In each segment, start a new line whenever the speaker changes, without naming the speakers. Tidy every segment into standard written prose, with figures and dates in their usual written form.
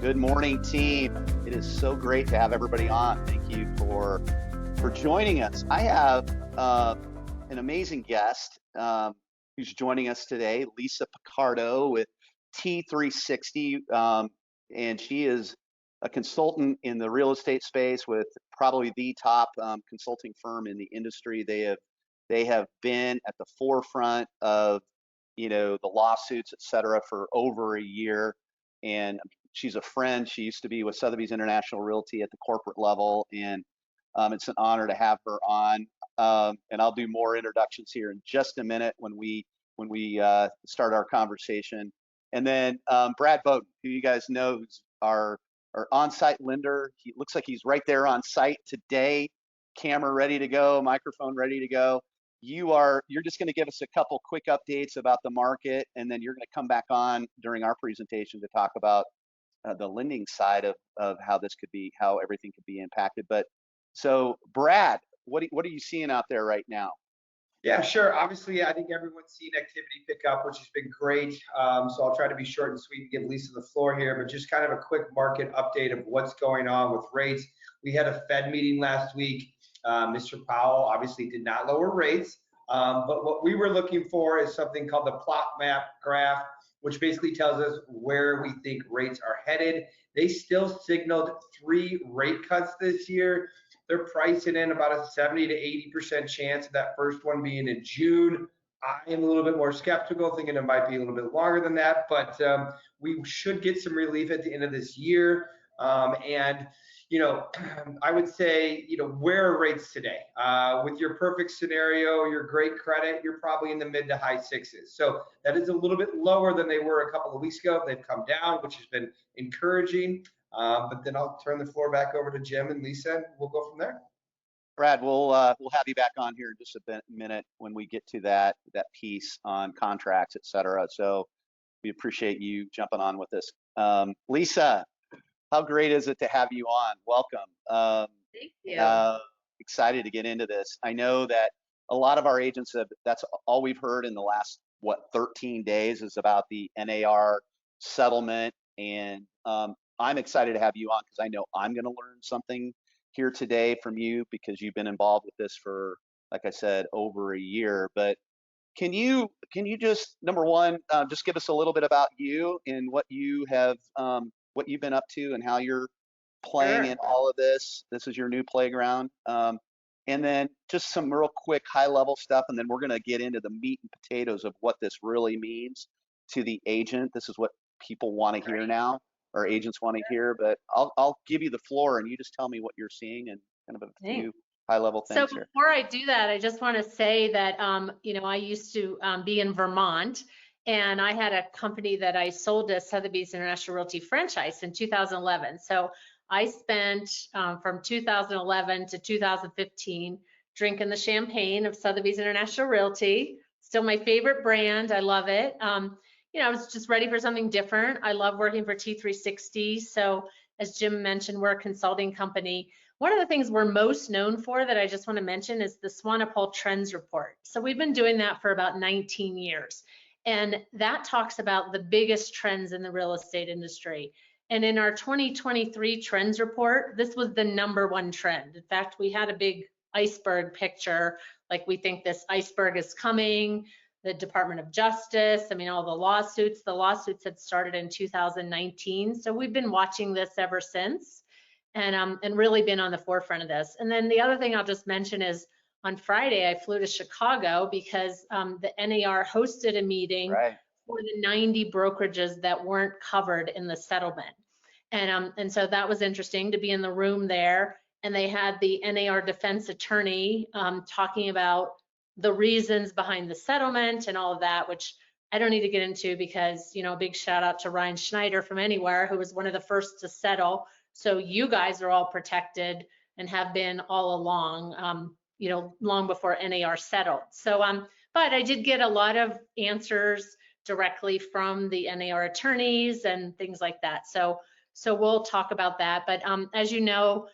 Good morning, team. It is so great to have everybody on. Thank you for joining us. I have an amazing guest who's joining us today, Lisa Piccardo with T360, and she is a consultant in the real estate space with probably the top consulting firm in the industry. They have been at the forefront of the lawsuits, et cetera, for over a year, and she's a friend. She used to be with Sotheby's International Realty at the corporate level, and it's an honor to have her on. And I'll do more introductions here in just a minute when we start our conversation. And then Brad Boden, who you guys know, who's our on-site lender. He looks like he's right there on site today. Camera ready to go, microphone ready to go. You're just going to give us a couple quick updates about the market, and then you're going to come back on during our presentation to talk about the lending side of how everything could be impacted. But so Brad, what are you seeing out there right now?
Yeah, sure. Obviously, I think everyone's seen activity pick up, which has been great. So I'll try to be short and sweet and give Lisa the floor here, but just kind of a quick market update of what's going on with rates. We had a Fed meeting last week. Mr. Powell obviously did not lower rates, but what we were looking for is something called the plot map graph, which basically tells us where we think rates are headed. They still signaled 3 rate cuts this year. They're pricing in about a 70 to 80% chance of that first one being in June. I am a little bit more skeptical, thinking it might be a little bit longer than that, but we should get some relief at the end of this year. And I would say, where are rates today? With your perfect scenario, your great credit, you're probably in the mid to high 6s. So that is a little bit lower than they were a couple of weeks ago. They've come down, which has been encouraging. But then I'll turn the floor back over to Jim and Lisa, and we'll go from there.
Brad, we'll have you back on here in just a minute when we get to that piece on contracts, et cetera. So we appreciate you jumping on with us. Lisa, how great is it to have you on? Welcome.
Thank you.
Excited to get into this. I know that a lot of our agents that's all we've heard in the last 13 days is about the NAR settlement, and I'm excited to have you on because I know I'm going to learn something here today from you because you've been involved with this for, like I said, over a year. But can you just, number one, just give us a little bit about you and what you've been up to and how you're playing in all of this. This is your new playground. And then just some real quick high level stuff. And then we're going to get into the meat and potatoes of what this really means to the agent. This is what people want to hear now, or agents want to hear, but I'll give you the floor and you just tell me what you're seeing and kind of a few high level things
so
here.
Before I do that, I just want to say that, I used to be in Vermont, and I had a company that I sold to Sotheby's International Realty franchise in 2011. So I spent from 2011 to 2015 drinking the champagne of Sotheby's International Realty. Still my favorite brand. I love it. I was just ready for something different. I love working for T360. So as Jim mentioned, we're a consulting company. One of the things we're most known for that I just want to mention is the Swanepoel Trends Report. So we've been doing that for about 19 years. And that talks about the biggest trends in the real estate industry. And in our 2023 trends report, this was the #1 trend. In fact, we had a big iceberg picture, like we think this iceberg is coming. The Department of Justice, all the lawsuits had started in 2019. So we've been watching this ever since and really been on the forefront of this. And then the other thing I'll just mention is on Friday, I flew to Chicago because the NAR hosted a meeting for the 90 brokerages that weren't covered in the settlement. And so that was interesting to be in the room there. And they had the NAR defense attorney talking about the reasons behind the settlement and all of that, which I don't need to get into because, big shout out to Ryan Schneider from Anywhere, who was one of the first to settle. So you guys are all protected and have been all along, long before NAR settled. So, but I did get a lot of answers directly from the NAR attorneys and things like that. So we'll talk about that. But as you know,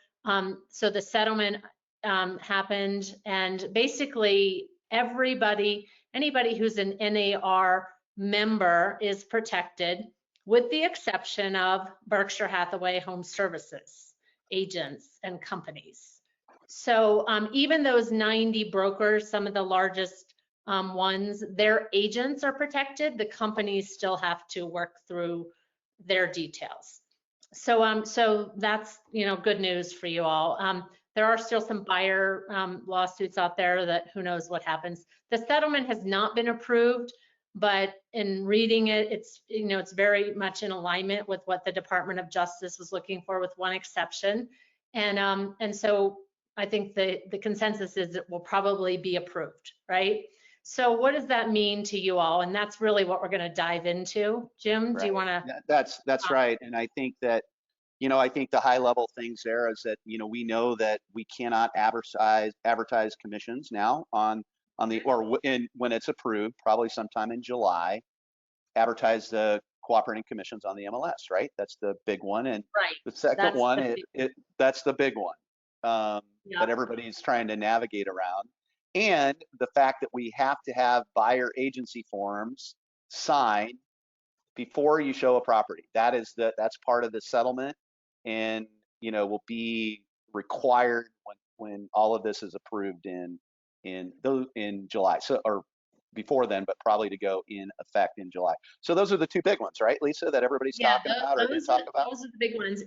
so the settlement happened, and basically anybody who's an NAR member is protected. with the exception of Berkshire Hathaway Home Services, agents and companies. So even those 90 brokers, some of the largest ones, their agents are protected. The companies still have to work through their details. So that's, you know, good news for you all. There are still some buyer lawsuits out there that who knows what happens. The settlement has not been approved, but in reading it, it's, you know, it's very much in alignment with what the Department of Justice was looking for, with one exception. And so I think the consensus is it will probably be approved, right? So what does that mean to you all? And that's really what we're going to dive into. Jim, do you want to?
That's right. And I think that, you know, I think the high level things there is that, you know, we know that we cannot advertise commissions now on the, or when it's approved, probably sometime in July, advertise the cooperating commissions on the MLS, right? That's the big one. And
Right.
the second
That's
one, that's the big one
Yeah.
that everybody's trying to navigate around. And the fact that we have to have buyer agency forms signed before you show a property. That's part of the settlement, and, you know, will be required when all of this is approved in July. So, or before then, but probably to go in effect in July. So those are the two big ones, right, Lisa, that everybody's talking about or going to talk about?
Those are the big ones.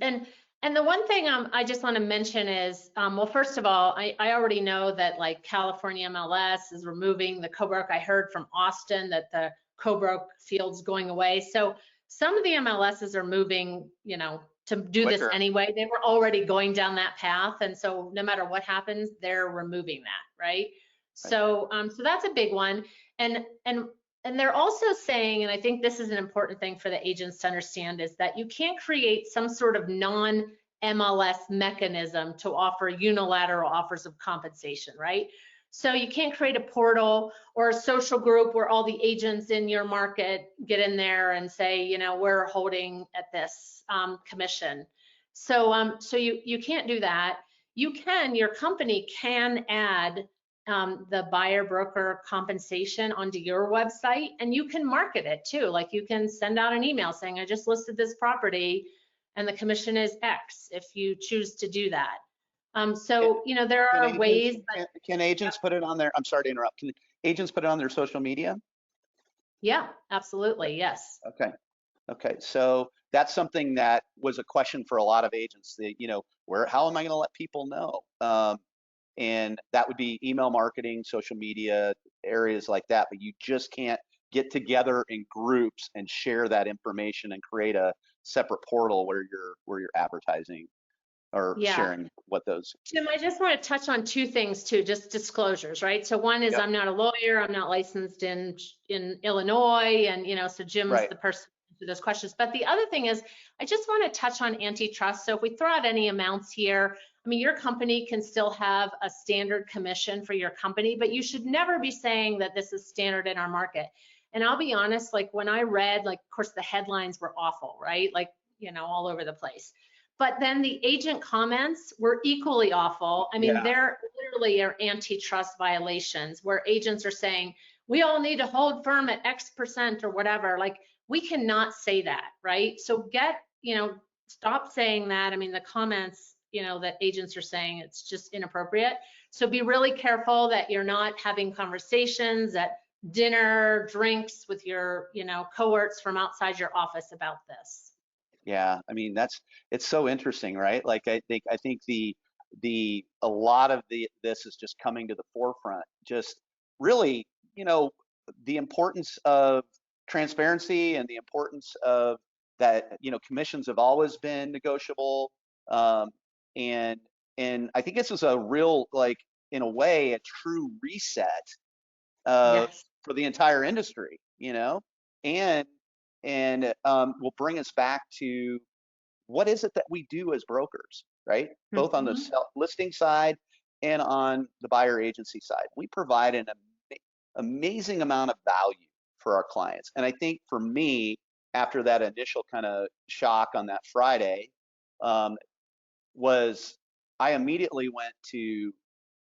And the one thing I just want to mention is, well, first of all, I already know that like California MLS is removing the co-broke. I heard from Austin that the co-broke field's going away. So some of the MLSs are moving, you know, to do this anyway. They were already going down that path. And so no matter what happens, they're removing that, right? So, so that's a big one. And they're also saying, and I think this is an important thing for the agents to understand, is that you can't create some sort of non-MLS mechanism to offer unilateral offers of compensation, right? So you can't create a portal or a social group where all the agents in your market get in there and say, you know, we're holding at this commission. So you can't do that. Your company can add the buyer broker compensation onto your website, and you can market it too. Like you can send out an email saying, I just listed this property and the commission is X, if you choose to do that. So, you know, there are ways.
Can agents put it on their, I'm sorry to interrupt, can agents put it on their social media?
Yeah, absolutely, yes.
Okay, so that's something that was a question for a lot of agents. You know, how am I going to let people know? And that would be email marketing, social media, areas like that. But you just can't get together in groups and share that information and create a separate portal where you're advertising or sharing what those.
Jim, I just want to touch on two things too, just disclosures, right? So one is I'm not a lawyer, I'm not licensed in Illinois, and you know, so Jim's the person to those questions. But the other thing is, I just want to touch on antitrust. So if we throw out any amounts here, I mean, your company can still have a standard commission for your company, but you should never be saying that this is standard in our market. And I'll be honest, like when I read, like, of course, the headlines were awful, right? Like, you know, all over the place. But then the agent comments were equally awful. I mean, there literally are antitrust violations where agents are saying, we all need to hold firm at X% or whatever. Like, we cannot say that, right? So stop saying that. I mean, the comments, you know, that agents are saying, it's just inappropriate. So be really careful that you're not having conversations at dinner, drinks with your, you know, cohorts from outside your office about this.
Yeah, I mean, it's so interesting, right? Like I think a lot of this is just coming to the forefront. Just really, you know, the importance of transparency and the importance of that, you know, commissions have always been negotiable. And I think this is a real, like, in a way, a true reset for the entire industry, you know, and will bring us back to what is it that we do as brokers, right? Both on the listing side and on the buyer agency side. We provide an amazing amount of value for our clients. And I think for me, after that initial kind of shock on that Friday, was I immediately went to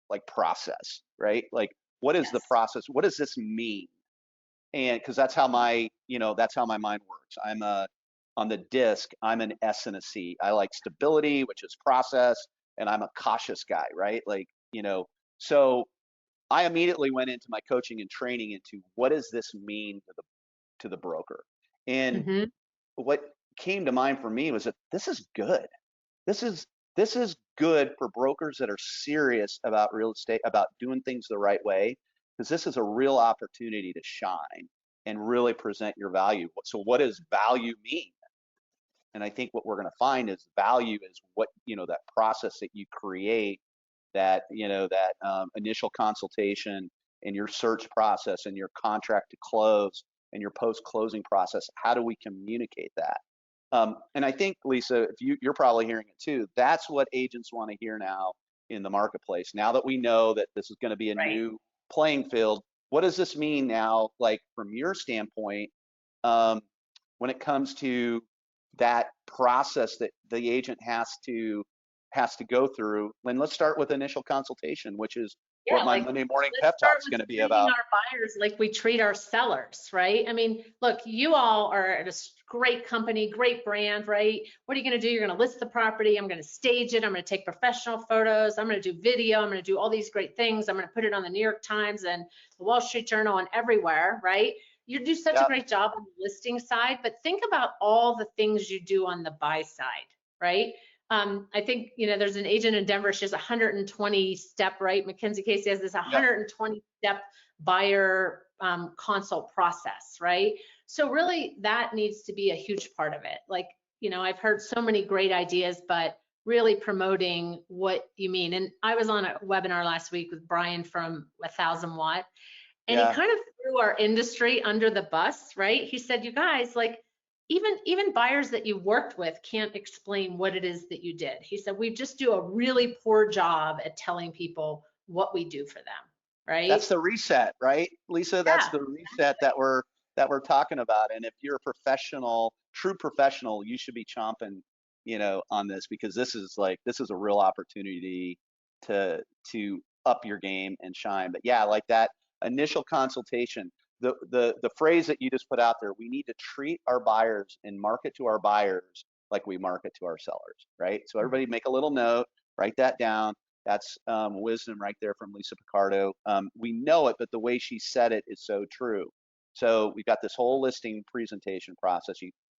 like process, right? Like, what is the process? What does this mean? And because that's how my mind works. I'm a on the disc, I'm an S and a C. I like stability, which is process, and I'm a cautious guy, right? Like, so I immediately went into my coaching and training into what does this mean to the broker? And
Mm-hmm.
what came to mind for me was that this is good. This is this is good for brokers that are serious about real estate, about doing things the right way, because this is a real opportunity to shine and really present your value. So what does value mean? And I think what we're going to find is value is what, that process that you create, that initial consultation and your search process and your contract to close and your post-closing process. How do we communicate that? And I think, Lisa, if you're probably hearing it too, that's what agents want to hear now in the marketplace. Now that we know that this is going to be a
Right.
new playing field, what does this mean now, like from your standpoint, um, when it comes to that process that the agent has to go through? And let's start with initial consultation, which is
Yeah,
what my
like
Monday morning
let's
pep
start
talk is
with
going to be
treating
about.
our buyers like we treat our sellers, right? I mean, look, you all are at a great company, great brand, right? What are you going to do? You're going to list the property. I'm going to stage it. I'm going to take professional photos. I'm going to do video. I'm going to do all these great things. I'm going to put it on the New York Times and the Wall Street Journal and everywhere, right? You do such a
Yeah,
great job on the listing side, but think about all the things you do on the buy side, right? I think, there's an agent in Denver, she has 120 step, right? Mackenzie Casey has this
yeah,
120 step buyer consult process, right? So really that needs to be a huge part of it. Like, I've heard so many great ideas, but really promoting what you mean. And I was on a webinar last week with Brian from 1000 Watt, and he
yeah.
kind of threw our industry under the bus, right? He said, you guys, like, even buyers that you worked with can't explain what it is that you did. He said, we just do a really poor job at telling people what we do for them, right?
That's the reset, right, Lisa? That's
Yeah,
the reset that we're talking about. And if you're a professional, true professional, you should be chomping, on this, because this is a real opportunity to up your game and shine. But yeah, like that initial consultation, the phrase that you just put out there, we need to treat our buyers and market to our buyers like we market to our sellers, right? So everybody make a little note, write that down. That's wisdom right there from Lisa Piccardo. We know it, but the way she said it is so true. So we've got this whole listing presentation process.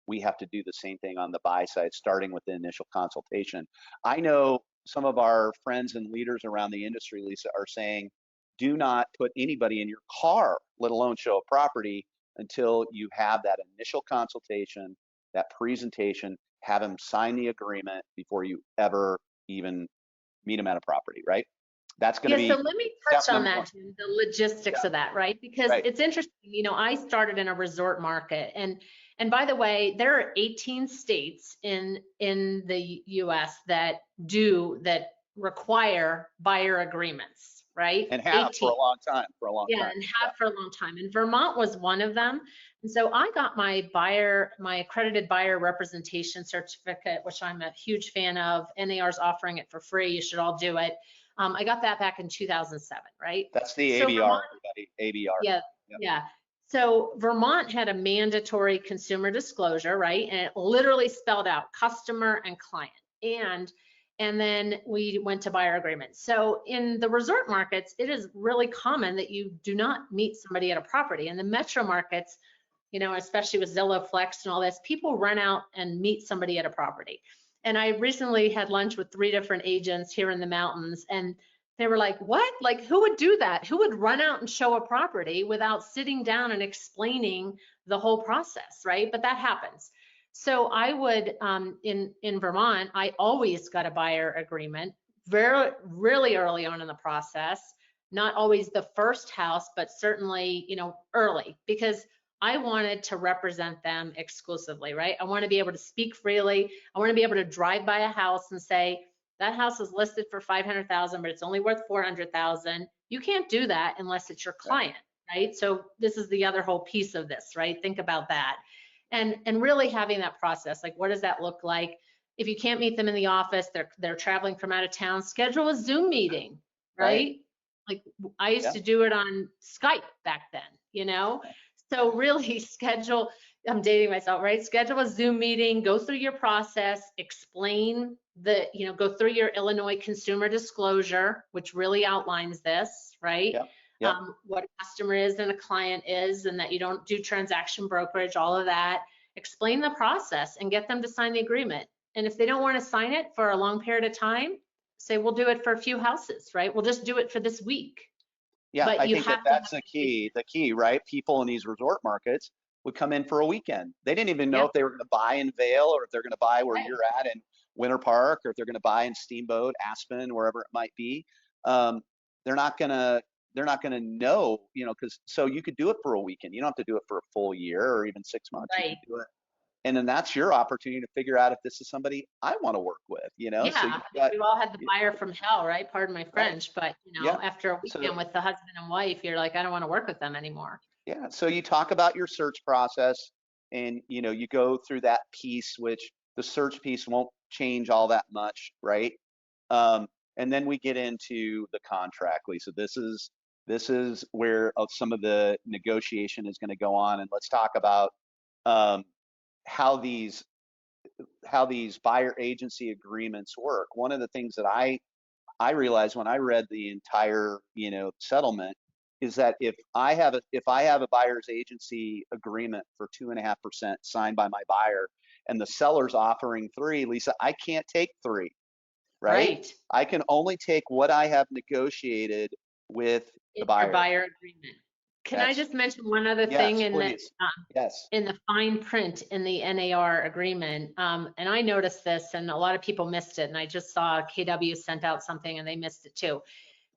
We have to do the same thing on the buy side, starting with the initial consultation. I know some of our friends and leaders around the industry, Lisa, are saying, do not put anybody in your car, let alone show a property, until you have that initial consultation, that presentation, have them sign the agreement before you ever even meet them at a property, right? That's going to
Yeah, so
be
let me
step
touch on
number one.
that, Jim, the logistics
Yeah,
of that, right? Because
right.
it's interesting, I started in a resort market, and by the way, there are 18 states in the US that require buyer agreements, right?
And have for
18.
a long time, for a long
Yeah,
time.
and
Yeah,
have for a long time. And Vermont was one of them. And so I got my accredited buyer representation certificate, which I'm a huge fan of. NAR's offering it for free. You should all do it. I got that back in 2007, right?
that's the
So
ABR,
Vermont,
everybody. ABR.
yeah,
Yep.
yeah. So Vermont had a mandatory consumer disclosure, right? And it literally spelled out customer and client. And then we went to buyer agreements. So in the resort markets, it is really common that you do not meet somebody at a property. In the metro markets, especially with Zillow Flex and all this, people run out and meet somebody at a property. And I recently had lunch with 3 different agents here in the mountains, and they were like, what? Like, who would do that? Who would run out and show a property without sitting down and explaining the whole process, right? But that happens. So I would, in Vermont, I always got a buyer agreement really early on in the process. Not always the first house, but certainly, early, because I wanted to represent them exclusively, right? I want to be able to speak freely. I want to be able to drive by a house and say, that house is listed for 500,000, but it's only worth 400,000. You can't do that unless it's your client, right? So this is the other whole piece of this, right? Think about that. And really having that process, like, what does that look like? If you can't meet them in the office, they're traveling from out of town, schedule a Zoom meeting, right? Like, I used
Yeah.
to do it on Skype back then, So really schedule, I'm dating myself, right? Schedule a Zoom meeting, go through your process, explain go through your Illinois consumer disclosure, which really outlines this, right?
Yep. Yep.
What a customer is and a client is, and that you don't do transaction brokerage, all of that. Explain the process and get them to sign the agreement. And if they don't want to sign it for a long period of time, say, we'll do it for a few houses, right? We'll just do it for this week.
Yeah,
But
I
you
think
have to
that's
have
the key, right? People in these resort markets would come in for a weekend. They didn't even know if they were going to buy in Vail or if they're going to buy where you're at in Winter Park or if they're going to buy in Steamboat, Aspen, wherever it might be. They're not gonna know, because so you could do it for a weekend. You don't have to do it for a full year or even 6 months. You
Right.
can do it. And then that's your opportunity to figure out if this is somebody I want to work with, So
Yeah,
you've got,
we've all had the buyer from hell, right? Pardon my
right.
French, but
Yeah.
after a
So
weekend with the husband and wife, you're like, I don't want to work with them anymore.
yeah, so you talk about your search process and you go through that piece, which the search piece won't change all that much, right? And then we get into the contract, Lisa. This is where some of the negotiation is going to go on, and let's talk about how these buyer agency agreements work. One of the things that I realized when I read the entire settlement is that if I have a buyer's agency agreement for 2.5% signed by my buyer and the seller's offering 3, Lisa, I can't take 3, right?
Right.
I can only take what I have negotiated with the
In
buyer.
your buyer agreement. Can I just mention one other thing
Yes,
in that
please. Yes.
in the fine print in the NAR agreement, and I noticed this and a lot of people missed it, and I just saw KW sent out something and they missed it too.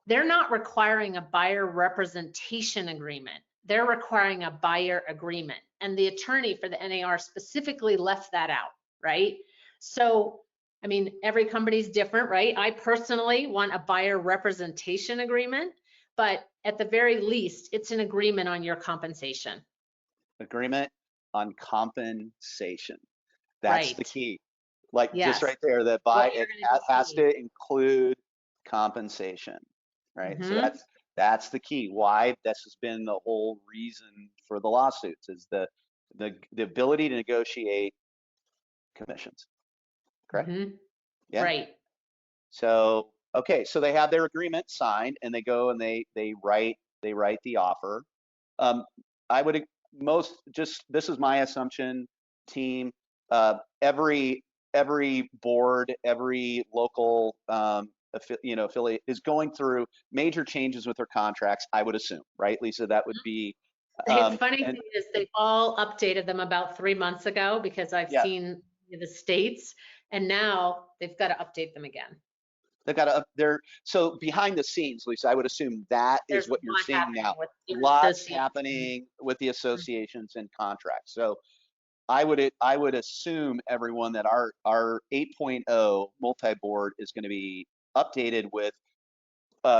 They're not requiring a buyer representation agreement. They're requiring a buyer agreement. And the attorney for the NAR specifically left that out, right? So, I mean, every company's different, right? I personally want a buyer representation agreement, but at the very least, it's an agreement on your compensation.
Agreement on compensation. That's the key. Like just
Yes.
right there, that it has to include compensation, right? So that's the key. Why this has been the whole reason for the lawsuits is the ability to negotiate commissions. Correct? Yeah.
Right.
So okay, so they have their agreement signed and they go and they write the offer. I would this is my assumption, team. Every board, every local affiliate is going through major changes with their contracts. I would assume, right, Lisa? That would be.
The funny thing is they've all updated them about 3 months ago because I've seen the states, and now they've got to update them again.
They've got so behind the scenes, Lisa, I would assume is what you're seeing now. Lots happening with the associations and contracts. So I would assume everyone that our 8.0 multi-board is going to be updated with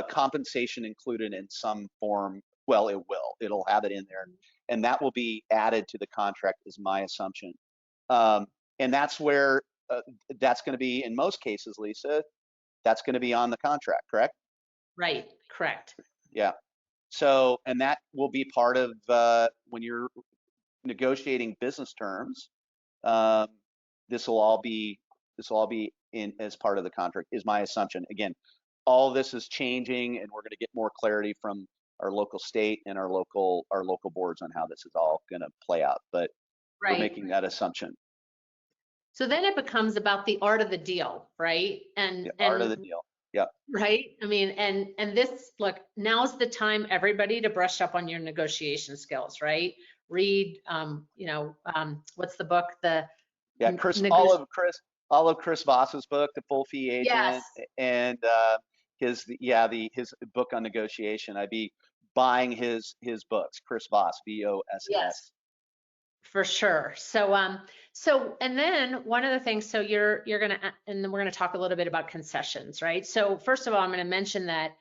compensation included in some form. Well, it'll have it in there, and that will be added to the contract is my assumption. And that's where that's going to be in most cases, Lisa. That's going to be on the contract, correct?
Right, correct.
Yeah. So, and that will be part of when you're negotiating business terms. This will all be in as part of the contract, is my assumption. Again, all this is changing, and we're going to get more clarity from our local state and our local boards on how this is all going to play out. But we're making that assumption.
So then it becomes about the art of the deal, right? And
the art of the deal. Yeah.
Right. I mean, and this, look, now's the time, everybody, to brush up on your negotiation skills, right? Read, what's the book?
All of Chris Voss's book, The Full Fee Agent, and his book on negotiation. I'd be buying his books, Chris Voss, VOSS.
Yes. For sure. So, and then one of the things, so you're gonna, and then we're gonna talk a little bit about concessions, right? So first of all, I'm gonna mention that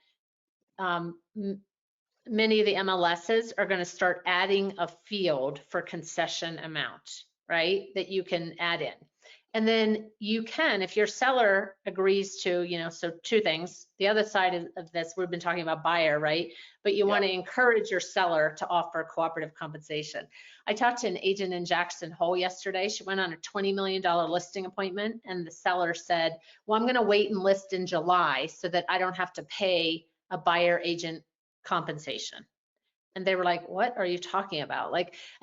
many of the MLSs are gonna start adding a field for concession amount, right? That you can add in. And then you can, if your seller agrees to, so two things. The other side of this, we've been talking about buyer, right? But you want to encourage your seller to offer cooperative compensation. I talked to an agent in Jackson Hole yesterday. She went on a $20 million listing appointment, and the seller said, well, I'm going to wait and list in July so that I don't have to pay a buyer agent compensation. And they were like, what are you talking about?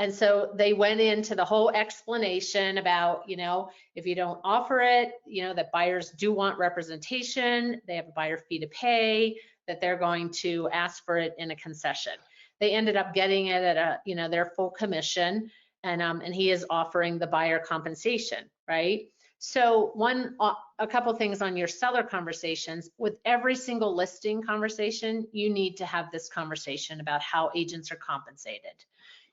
And so they went into the whole explanation about, if you don't offer it, that buyers do want representation, they have a buyer fee to pay, that they're going to ask for it in a concession. They ended up getting it at their full commission, and he is offering the buyer compensation, right? So a couple things on your seller conversations. With every single listing conversation, you need to have this conversation about how agents are compensated.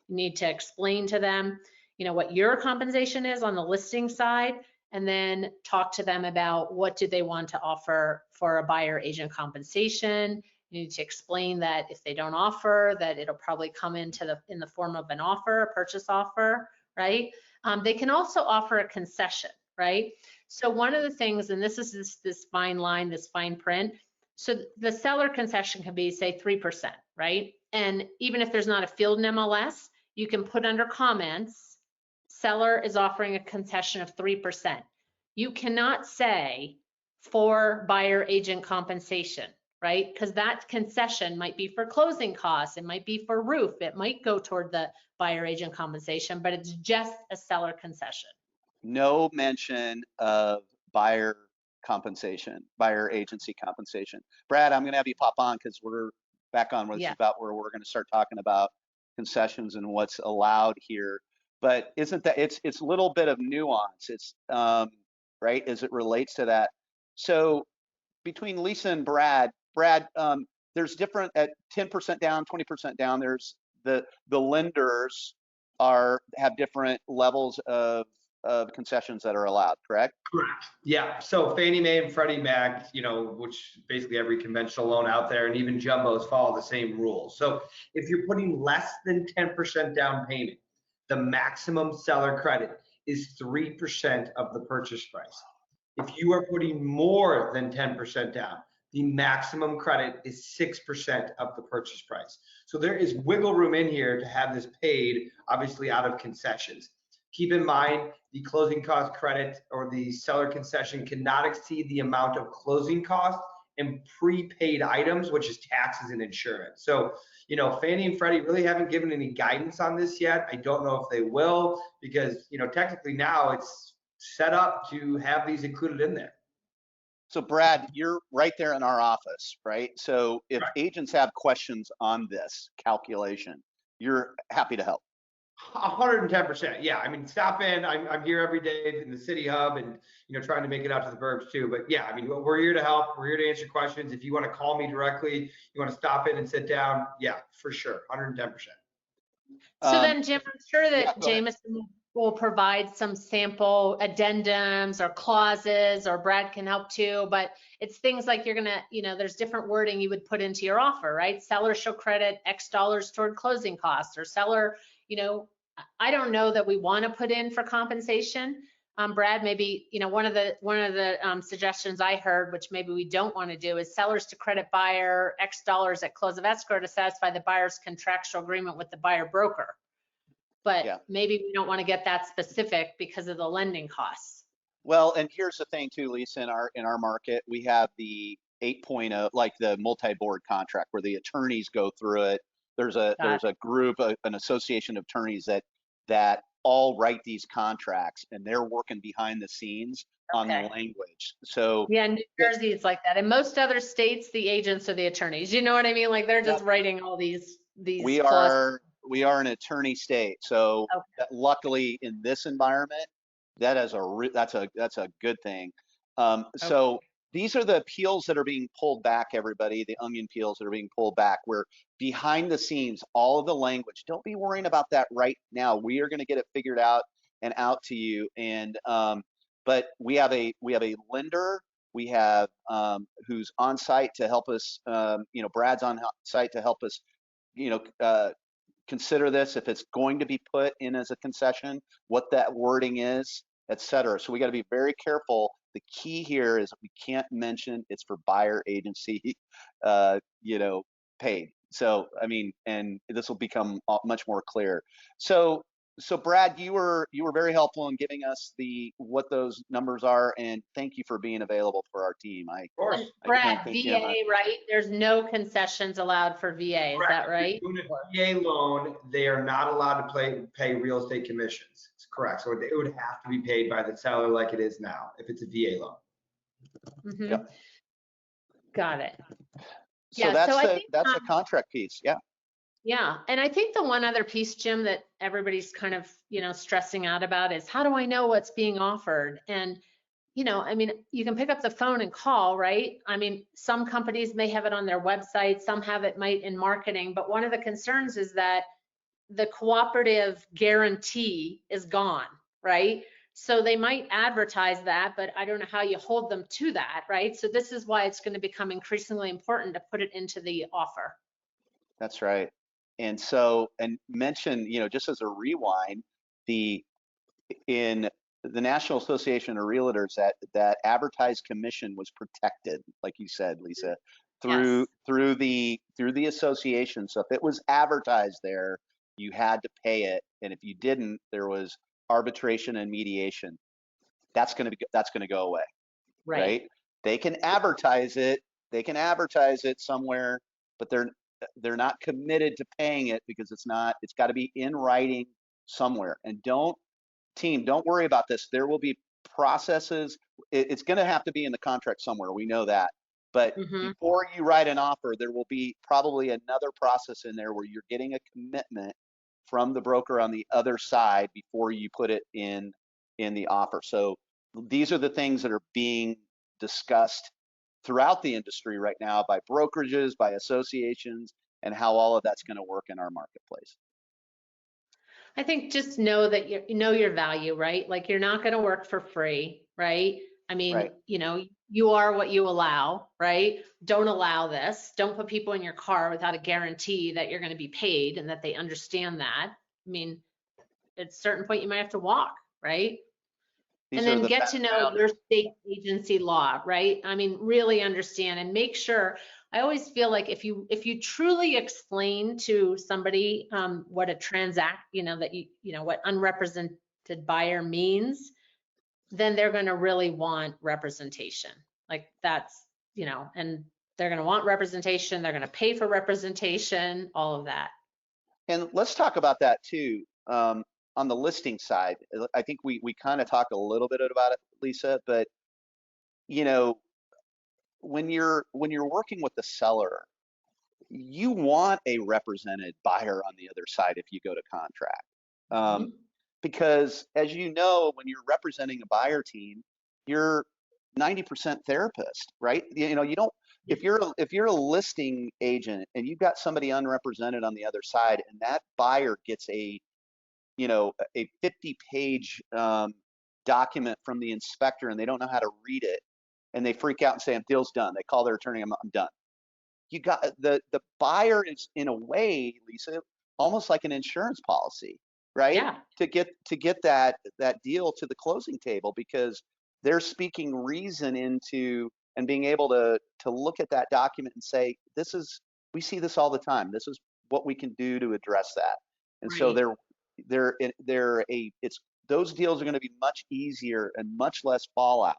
You need to explain to them, what your compensation is on the listing side, and then talk to them about what do they want to offer for a buyer agent compensation. You need to explain that if they don't offer, that it'll probably come in the form of an offer, a purchase offer, right? They can also offer a concession, right? So one of the things, and this is this fine line, this fine print. So the seller concession can be, say, 3%, right? And even if there's not a field in MLS, you can put under comments, seller is offering a concession of 3%. You cannot say for buyer agent compensation, right? Because that concession might be for closing costs, it might be for roof, it might go toward the buyer agent compensation, but it's just a seller concession.
No mention of buyer compensation, buyer agency compensation. Brad, I'm going to have you pop on because we're back on where this is about where we're going to start talking about concessions and what's allowed here. But isn't that it's a little bit of nuance? It's right as it relates to that. So between Lisa and Brad, there's different at 10% down, 20% down. There's the lenders have different levels of concessions that are allowed, correct?
Correct. Yeah. So Fannie Mae and Freddie Mac, which basically every conventional loan out there and even jumbos follow the same rules. So if you're putting less than 10% down payment, the maximum seller credit is 3% of the purchase price. If you are putting more than 10% down, the maximum credit is 6% of the purchase price. So there is wiggle room in here to have this paid, obviously out of concessions. Keep in mind, the closing cost credit or the seller concession cannot exceed the amount of closing costs and prepaid items, which is taxes and insurance. So, Fannie and Freddie really haven't given any guidance on this yet. I don't know if they will, because, technically now it's set up to have these included in there.
So Brad, you're right there in our office, right? So if agents have questions on this calculation, you're happy to help.
110%. Yeah. I mean, stop in. I'm here every day in the city hub and, trying to make it out to the burbs too. But yeah, I mean, we're here to help. We're here to answer questions. If you want to call me directly, you want to stop in and sit down. Yeah, for sure. 110%.
So then, Jim, I'm sure that Jameson will provide some sample addendums or clauses, or Brad can help too, but it's things like you're gonna, there's different wording you would put into your offer, right? Seller shall credit X dollars toward closing costs, or seller, I don't know that we want to put in for compensation. Brad, maybe, one of the suggestions I heard, which maybe we don't want to do, is sellers to credit buyer X dollars at close of escrow to satisfy the buyer's contractual agreement with the buyer broker. But maybe we don't want to get that specific because of the lending costs.
Well, and here's the thing too, Lisa, in our market, we have the 8.0, like the multi-board contract where the attorneys go through it. There's a group, an association of attorneys that all write these contracts, and they're working behind the scenes on the language. So
yeah, New Jersey is like that. In most other states, the agents are the attorneys. You know what I mean? Like they're just writing all these. We
are an attorney state, so luckily in this environment, that's a good thing. So these are the peels that are being pulled back, everybody, the onion peels that are being pulled back. We're behind the scenes, all of the language. Don't be worrying about that right now. We are going to get it figured out and out to you. And but we have a lender. We have who's on site to help us. Brad's on site to help us. Consider this if it's going to be put in as a concession, what that wording is. et cetera. So we got to be very careful. The key here is we can't mention it's for buyer agency, you know, paid. So, I mean, and this will become much more clear. So, Brad, you were very helpful in giving us what those numbers are, and thank you for being available for our team.
Of course.
And
I can't
Brad,
thank you
VA,
enough.
right? There's no concessions allowed for VA, is that
Correct.
right?
If you're doing a VA loan, they are not allowed to pay real estate commissions. It's correct. So it would have to be paid by the seller like it is now if it's a VA loan.
Mhm.
Yep.
Got it.
So
Yeah, so I think
that's the contract piece. Yeah.
yeah, and I think the one other piece, Jim, that everybody's kind of, stressing out about is how do I know what's being offered? And, I mean, you can pick up the phone and call, right? I mean, some companies may have it on their website, some have it might in marketing, but one of the concerns is that the cooperative guarantee is gone, right? So they might advertise that, but I don't know how you hold them to that, right? So this is why it's going to become increasingly important to put it into the offer.
That's right. And so, and mention, just as a rewind, in the National Association of Realtors, that advertised commission was protected, like you said, Lisa,
Yes.
through the association. So if it was advertised there, you had to pay it, and if you didn't, there was arbitration and mediation. That's going to go away, right? They can advertise it. They can advertise it somewhere, but they're not committed to paying it because it's got to be in writing somewhere. And don't worry about this. There will be processes. It's going to have to be in the contract somewhere. We know that. But
Mm-hmm.
before you write an offer, there will be probably another process in there where you're getting a commitment from the broker on the other side before you put it in the offer. So these are the things that are being discussed throughout the industry right now by brokerages, by associations, and how all of that's going to work in our marketplace.
I think just know that you know your value, right? Like you're not going to work for free, right? I mean,
Right.
You are what you allow, right? Don't allow this. Don't put people in your car without a guarantee that you're going to be paid and that they understand that. I mean, at a certain point you might have to walk, right?
These
And
are
then
the
get to know
boundaries.
your state agency law, right? I mean, really understand and make sure. I always feel like if you truly explain to somebody what a what unrepresented buyer means, then they're going to really want representation. Like that's, and they're going to want representation. They're going to pay for representation, all of that.
And let's talk about that too. On the listing side, I think we kind of talked a little bit about it, Lisa, but when you're working with the seller, you want a represented buyer on the other side if you go to contract.
Mm-hmm.
Because as you know, when you're representing a buyer team, you're 90% therapist, right? You don't, if you're a listing agent and you've got somebody unrepresented on the other side and that buyer gets a 50-page document from the inspector and they don't know how to read it and they freak out and say, deal's done. They call their attorney, I'm done. You got the buyer is in a way, Lisa, almost like an insurance policy, right?
Yeah.
To get that deal to the closing table because they're speaking reason into and being able to look at that document and say, we see this all the time. This is what we can do to address that. And so those deals are going to be much easier and much less fallout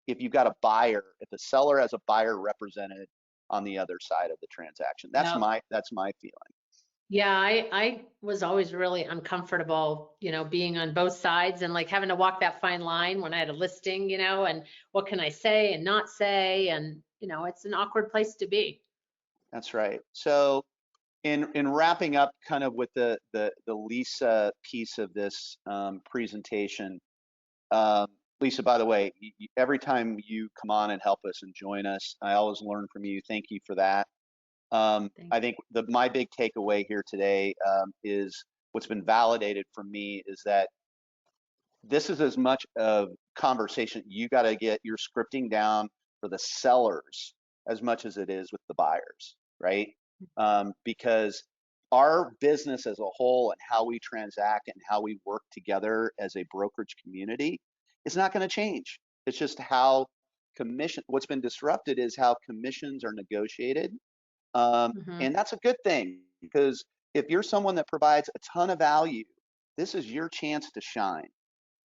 if you've got if the seller has a buyer represented on the other side of the transaction. That's my feeling.
Yeah, I was always really uncomfortable, being on both sides and like having to walk that fine line when I had a listing, and what can I say and not say, and it's an awkward place to be.
That's right. So in wrapping up kind of with the Lisa piece of this presentation, Lisa, by the way, every time you come on and help us and join us, I always learn from you. Thank you for that. I think my big takeaway here today is what's been validated for me is that this is as much of conversation you got to get your scripting down for the sellers as much as it is with the buyers, right? Because our business as a whole and how we transact and how we work together as a brokerage community It's not going to change. It's just how what's been disrupted is how commissions are negotiated.
Mhm.
And that's a good thing, because if you're someone that provides a ton of value, this is your chance to shine.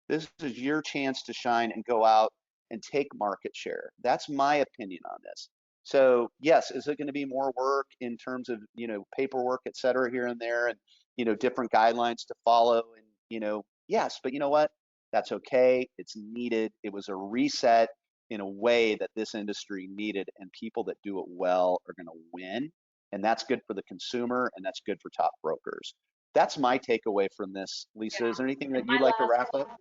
This is your chance to shine and go out and take market share. That's my opinion on this. So yes, is it going to be more work in terms of, paperwork, et cetera, here and there, and, different guidelines to follow, and, yes, but you know what? That's okay. It's needed. It was a reset in a way that this industry needed, and people that do it well are going to win. And that's good for the consumer, and that's good for top brokers. That's my takeaway from this. Lisa, is there anything that
And my
you'd like to
last
wrap up?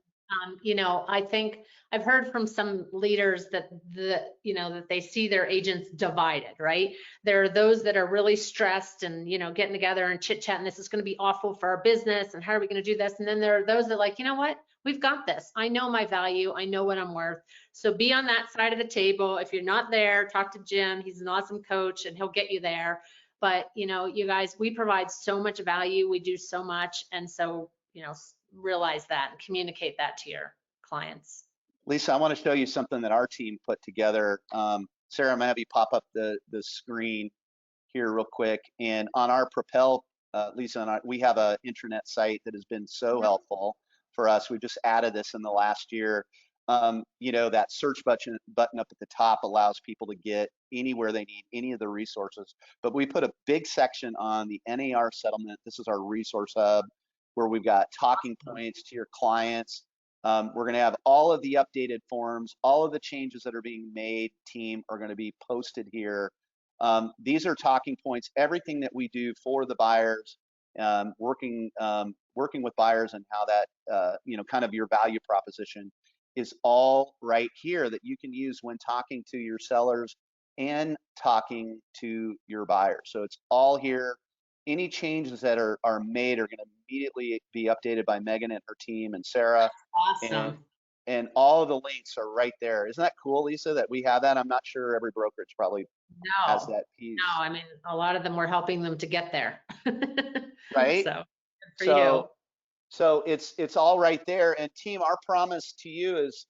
I think I've heard from some leaders that that they see their agents divided, right? There are those that are really stressed and, getting together and chit chatting, this is going to be awful for our business and how are we going to do this? And then there are those that are like, you know what? We've got this. I know my value. I know what I'm worth. So be on that side of the table. If you're not there, talk to Jim. He's an awesome coach and he'll get you there. But, you guys, we provide so much value. We do so much. And so, realize that and communicate that to your clients.
Lisa, I want to show you something that our team put together. Sarah, I'm going to have you pop up the screen here real quick. And on our Propel, Lisa, we have an intranet site that has been so helpful for us. We've just added this in the last year. That search button up at the top allows people to get anywhere they need any of the resources. But we put a big section on the NAR settlement. This is our resource hub, where we've got talking points to your clients. We're going to have all of the updated forms, all of the changes that are being made, team, are going to be posted here. These are talking points, everything that we do for the buyers, working with buyers, and how that, kind of your value proposition is all right here that you can use when talking to your sellers and talking to your buyers. So it's all here. Any changes that are made are going to immediately be updated by Megan and her team and Sarah.
Awesome.
And all of the links are right there. Isn't that cool, Lisa, that we have that? I'm not sure every brokerage probably has that piece.
No, I mean, a lot of them we're helping them to get there.
Right?
So good for you.
So it's all right there. And team, our promise to you is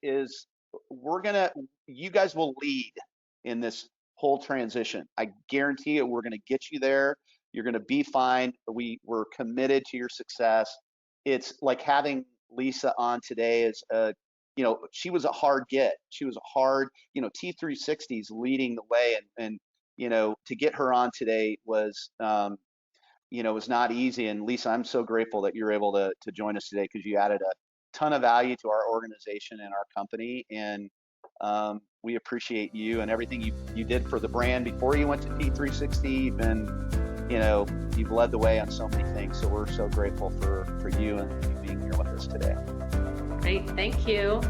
you guys will lead in this whole transition. I guarantee you, we're gonna get you there. You're gonna be fine. We're committed to your success. It's like having Lisa on today is she was a hard get. She was a hard, T360s leading the way, and to get her on today was was not easy. And Lisa, I'm so grateful that you're able to join us today, because you added a ton of value to our organization and our company. And we appreciate you and everything you did for the brand before you went to T360. And you've led the way on so many things. So we're so grateful for you and you being here with us today.
Great, thank you.